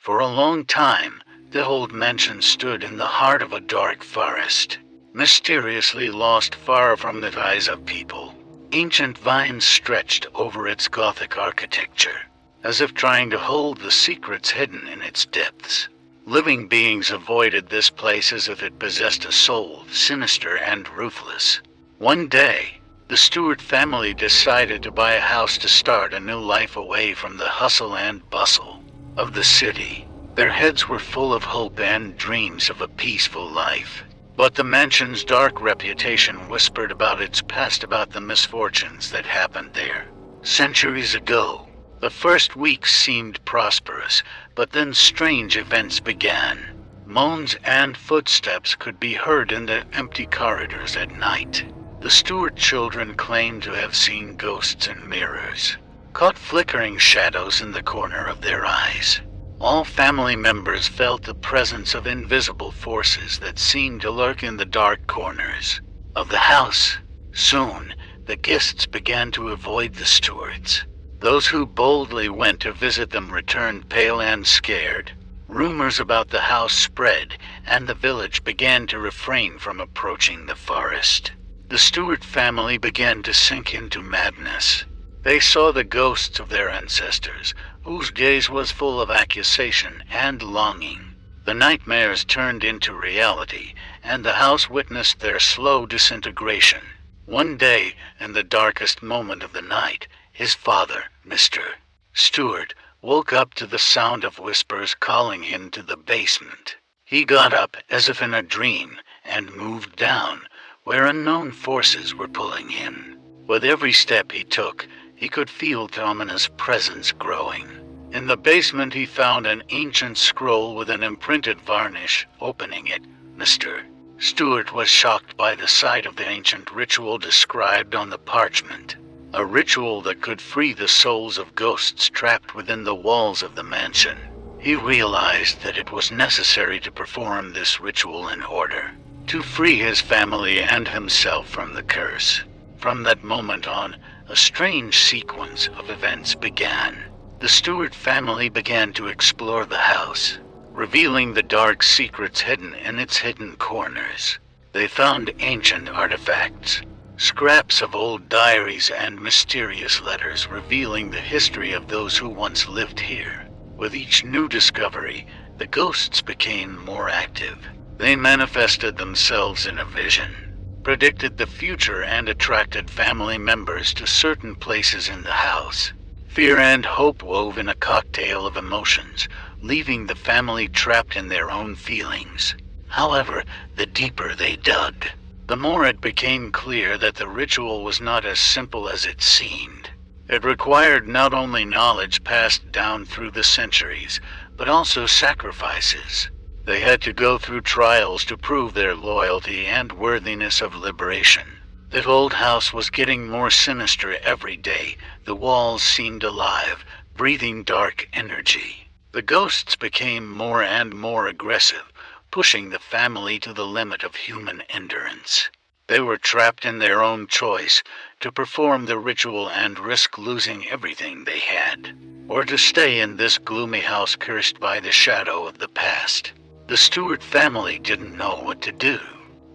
For a long time, the old mansion stood in the heart of a dark forest, mysteriously lost far from the eyes of people. Ancient vines stretched over its Gothic architecture, as if trying to hold the secrets hidden in its depths. Living beings avoided this place as if it possessed a soul, sinister and ruthless. One day, the Stewart family decided to buy a house to start a new life away from the hustle and bustle of the city. Their heads were full of hope and dreams of a peaceful life. But the mansion's dark reputation whispered about its past, about the misfortunes that happened there centuries ago. The first weeks seemed prosperous, but then strange events began. Moans and footsteps could be heard in the empty corridors at night. The Stewart children claimed to have seen ghosts in mirrors, caught flickering shadows in the corner of their eyes. All family members felt the presence of invisible forces that seemed to lurk in the dark corners of the house. Soon, the guests began to avoid the Stewarts. Those who boldly went to visit them returned pale and scared. Rumors about the house spread, and the village began to refrain from approaching the forest. The Stewart family began to sink into madness. They saw the ghosts of their ancestors, whose gaze was full of accusation and longing. The nightmares turned into reality, and the house witnessed their slow disintegration. One day, in the darkest moment of the night, his father, Mr. Stewart, woke up to the sound of whispers calling him to the basement. He got up as if in a dream and moved down, where unknown forces were pulling him. With every step he took, he could feel Domina's presence growing. In the basement he found an ancient scroll with an imprinted varnish. Opening it, Mr. Stewart was shocked by the sight of the ancient ritual described on the parchment. A ritual that could free the souls of ghosts trapped within the walls of the mansion. He realized that it was necessary to perform this ritual in order to free his family and himself from the curse. From that moment on, a strange sequence of events began. The Stewart family began to explore the house, revealing the dark secrets hidden in its hidden corners. They found ancient artifacts, scraps of old diaries and mysterious letters revealing the history of those who once lived here. With each new discovery, the ghosts became more active. They manifested themselves in a vision, predicted the future, and attracted family members to certain places in the house. Fear and hope wove in a cocktail of emotions, leaving the family trapped in their own feelings. However, the deeper they dug, the more it became clear that the ritual was not as simple as it seemed. It required not only knowledge passed down through the centuries, but also sacrifices. They had to go through trials to prove their loyalty and worthiness of liberation. The old house was getting more sinister every day. The walls seemed alive, breathing dark energy. The ghosts became more and more aggressive, pushing the family to the limit of human endurance. They were trapped in their own choice to perform the ritual and risk losing everything they had, or to stay in this gloomy house cursed by the shadow of the past. The Stewart family didn't know what to do.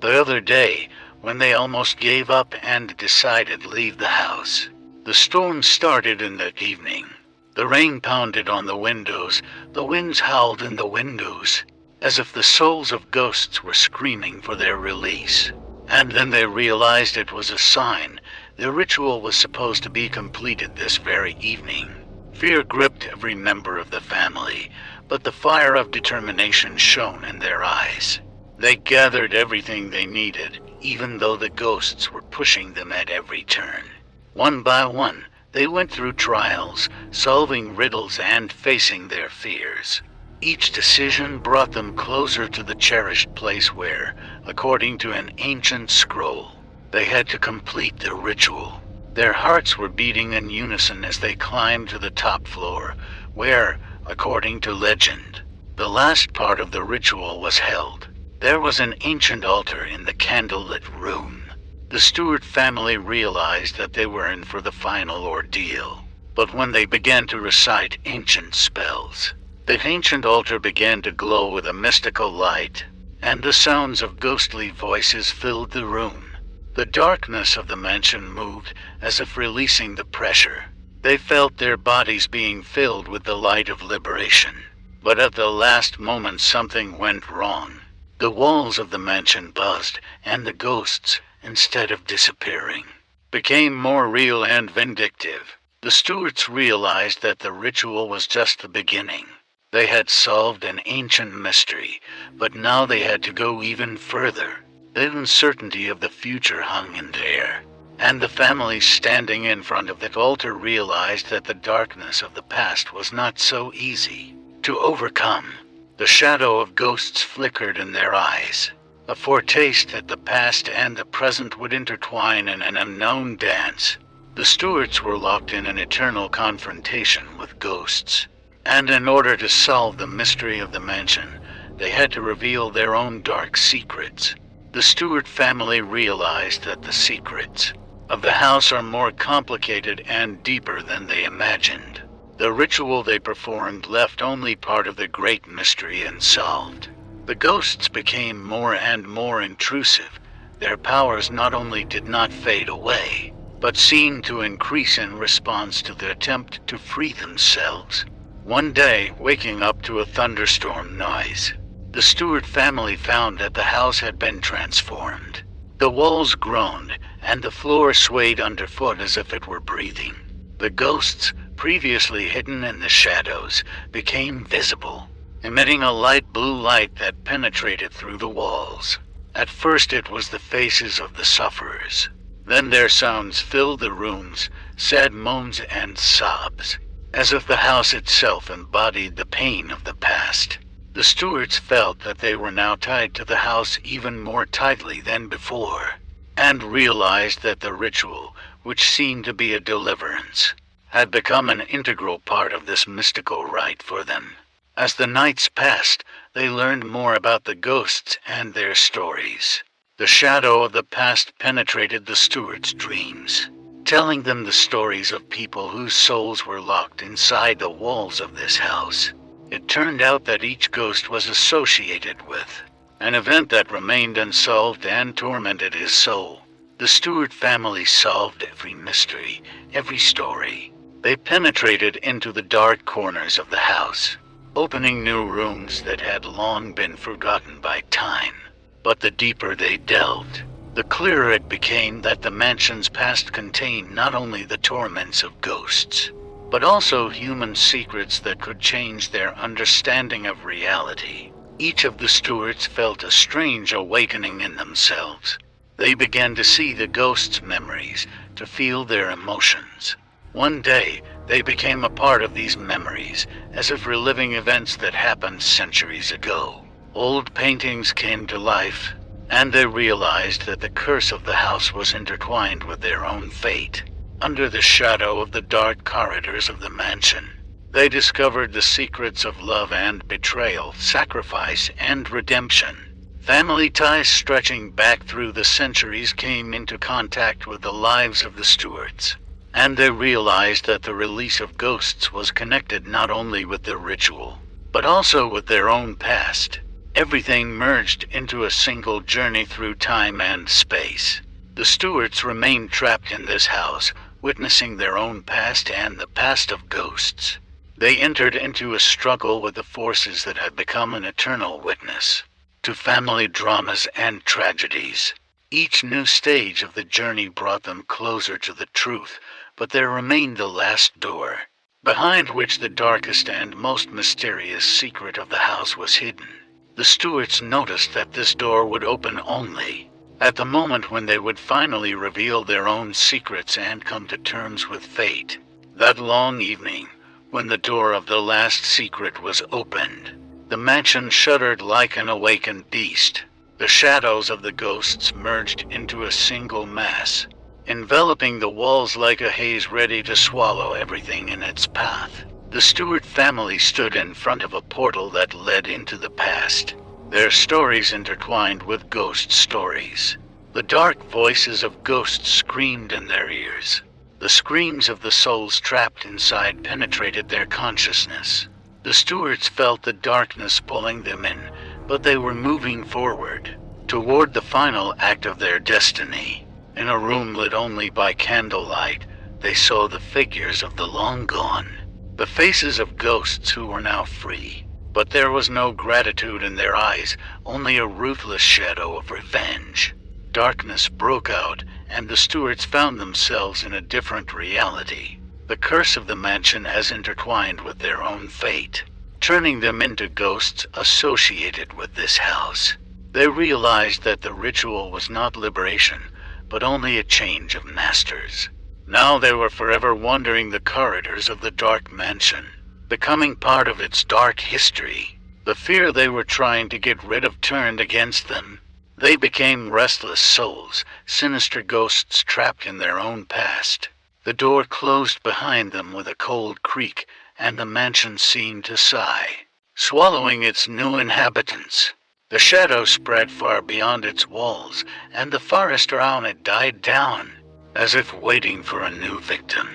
The other day, when they almost gave up and decided to leave the house, the storm started in the evening. The rain pounded on the windows, the winds howled in the windows, as if the souls of ghosts were screaming for their release. And then they realized it was a sign. The ritual was supposed to be completed this very evening. Fear gripped every member of the family, but the fire of determination shone in their eyes. They gathered everything they needed, even though the ghosts were pushing them at every turn. One by one, they went through trials, solving riddles and facing their fears. Each decision brought them closer to the cherished place where, according to an ancient scroll, they had to complete the ritual. Their hearts were beating in unison as they climbed to the top floor, where, according to legend, the last part of the ritual was held. There was an ancient altar in the candlelit room. The Stewart family realized that they were in for the final ordeal. But when they began to recite ancient spells, The ancient altar began to glow with a mystical light, and the sounds of ghostly voices filled the room. The darkness of the mansion moved, as if releasing the pressure. They felt their bodies being filled with the light of liberation. But at the last moment something went wrong. The walls of the mansion buzzed, and the ghosts, instead of disappearing, became more real and vindictive. The stewards realized that the ritual was just the beginning. They had solved an ancient mystery, but now they had to go even further. The uncertainty of the future hung in the air, and the family standing in front of the altar realized that the darkness of the past was not so easy to overcome. The shadow of ghosts flickered in their eyes, a foretaste that the past and the present would intertwine in an unknown dance. The stewards were locked in an eternal confrontation with ghosts, and in order to solve the mystery of the mansion, they had to reveal their own dark secrets. The Stewart family realized that the secrets of the house are more complicated and deeper than they imagined. The ritual they performed left only part of the great mystery unsolved. The ghosts became more and more intrusive. Their powers not only did not fade away, but seemed to increase in response to the attempt to free themselves. One day, waking up to a thunderstorm noise, the Stewart family found that the house had been transformed. The walls groaned, and the floor swayed underfoot as if it were breathing. The ghosts, previously hidden in the shadows, became visible, emitting a light blue light that penetrated through the walls. At first it was the faces of the sufferers. Then their sounds filled the rooms, sad moans and sobs, as if the house itself embodied the pain of the past. The Stewarts felt that they were now tied to the house even more tightly than before, and realized that the ritual, which seemed to be a deliverance, had become an integral part of this mystical rite for them. As the nights passed, they learned more about the ghosts and their stories. The shadow of the past penetrated the Stewarts' dreams, telling them the stories of people whose souls were locked inside the walls of this house. It turned out that each ghost was associated with an event that remained unsolved and tormented his soul. The Stewart family solved every mystery, every story. They penetrated into the dark corners of the house, opening new rooms that had long been forgotten by time. But the deeper they delved, the clearer it became that the mansion's past contained not only the torments of ghosts, but also human secrets that could change their understanding of reality. Each of the Stewarts felt a strange awakening in themselves. They began to see the ghosts' memories, to feel their emotions. One day, they became a part of these memories, as if reliving events that happened centuries ago. Old paintings came to life, and they realized that the curse of the house was intertwined with their own fate. Under the shadow of the dark corridors of the mansion, they discovered the secrets of love and betrayal, sacrifice and redemption. Family ties stretching back through the centuries came into contact with the lives of the Stewarts, and they realized that the release of ghosts was connected not only with the ritual, but also with their own past. Everything merged into a single journey through time and space. The Stewarts remained trapped in this house, witnessing their own past and the past of ghosts. They entered into a struggle with the forces that had become an eternal witness to family dramas and tragedies. Each new stage of the journey brought them closer to the truth, but there remained the last door, behind which the darkest and most mysterious secret of the house was hidden. The Stewarts noticed that this door would open only at the moment when they would finally reveal their own secrets and come to terms with fate. That long evening, when the door of the last secret was opened, the mansion shuddered like an awakened beast. The shadows of the ghosts merged into a single mass, enveloping the walls like a haze ready to swallow everything in its path. The Stewart family stood in front of a portal that led into the past, their stories intertwined with ghost stories. The dark voices of ghosts screamed in their ears. The screams of the souls trapped inside penetrated their consciousness. The stewards felt the darkness pulling them in, but they were moving forward, toward the final act of their destiny. In a room lit only by candlelight, they saw the figures of the long gone, the faces of ghosts who were now free. But there was no gratitude in their eyes, only a ruthless shadow of revenge. Darkness broke out, and the stewards found themselves in a different reality. The curse of the mansion has intertwined with their own fate, turning them into ghosts associated with this house. They realized that the ritual was not liberation, but only a change of masters. Now they were forever wandering the corridors of the dark mansion, becoming part of its dark history. The fear they were trying to get rid of turned against them. They became restless souls, sinister ghosts trapped in their own past. The door closed behind them with a cold creak, and the mansion seemed to sigh, swallowing its new inhabitants. The shadow spread far beyond its walls, and the forest around it died down, as if waiting for a new victim.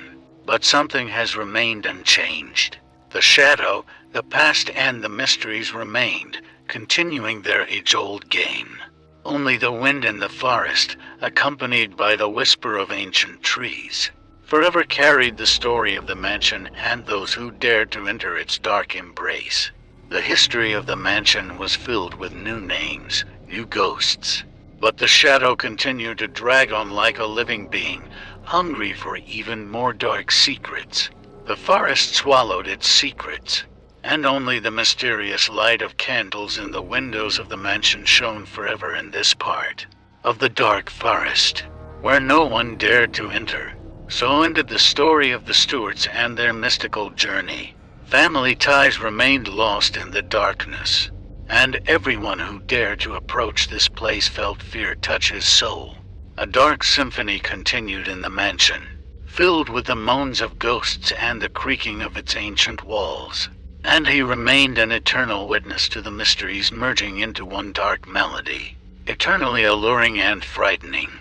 But something has remained unchanged. The shadow, the past, and the mysteries remained, continuing their age-old game. Only the wind in the forest, accompanied by the whisper of ancient trees, forever carried the story of the mansion and those who dared to enter its dark embrace. The history of the mansion was filled with new names, new ghosts, but the shadow continued to drag on like a living being, hungry for even more dark secrets. The forest swallowed its secrets, and only the mysterious light of candles in the windows of the mansion shone forever in this part of the dark forest, where no one dared to enter. So ended the story of the Stewarts and their mystical journey. Family ties remained lost in the darkness, and everyone who dared to approach this place felt fear touch his soul. A dark symphony continued in the mansion, filled with the moans of ghosts and the creaking of its ancient walls. And he remained an eternal witness to the mysteries merging into one dark melody, eternally alluring and frightening.